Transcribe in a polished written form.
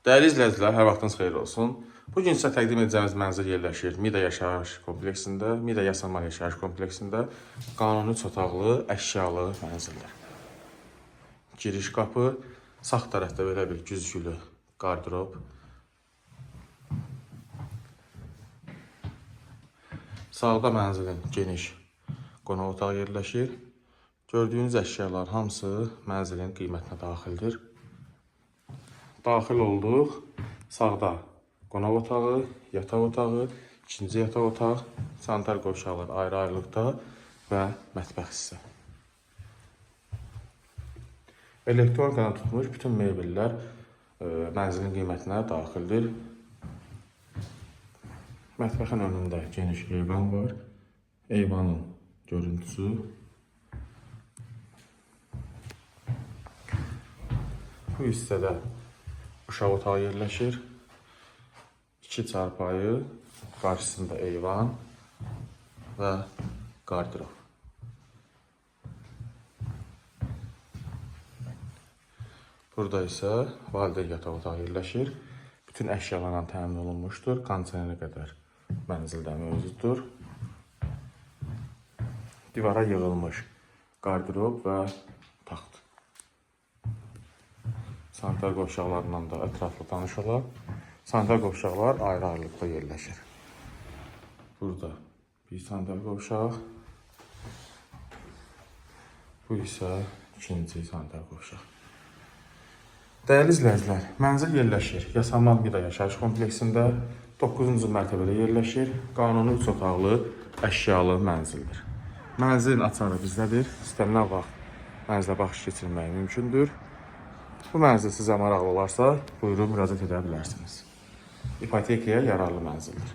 Dəyərli izləyicilər, hər vaxtınız xeyir olsun. Bugün sizə təqdim edəcəyimiz mənzil yerləşir Mida yaşayış kompleksində, Mida Yasamal yaşayış kompleksində qanuni 3 otaqlı, əşyalı mənzildir. Giriş qapı, sağ tərəfdə belə bir güzgülü qardırob. Sağda mənzilin geniş qonaq otağı yerləşir. Gördüyünüz əşyalar hamısı mənzilin qiymətinə daxildir. Daxil olduq. Sağda qonaq otağı, yataq otağı, ikinci yataq otaq, sanitar qovşaqlar ayrı-ayrılıqda və mətbəx hissə. Elektronikadan tutmuş bütün mebellər mənzilin qiymətinə daxildir. Mətbəxin önündə geniş eyvan var. Eyvanın görüntüsü. Bu hissədə uşaq otağı yerləşir. 2 çarpayı, qarşısında eyvan və qardırob. Burada isə valideyn yataq otağı yerləşir. Bütün əşyalarla təmin olunmuşdur. Kondisionerinə qədər mənzildə mövcuddur. Divara yığılmış qardırob və taxt. Sanitar qovşaqlarından da ətraflı tanış olaq. Sanitar qovşaqlar ayrı-ayrılıqda yerləşir. Burada bir sanitar qovşaq. Bu isə ikinci sanitar qovşaq. Dəyərli izləyicilər, mənzil yerləşir Yasamal Mida yaşayış kompleksində 9-cu mərtəbədə yerləşir. Qanuni 3 otaqlı, əşyalı mənzildir. Mənzilin açarı bizdədir. İstənilən vaxt mənzilə baxış keçirmək mümkündür. Bu mənzil sizə maraqlı olarsa, buyurun müraciət edə bilərsiniz. İpotekaya yararlı mənzildir.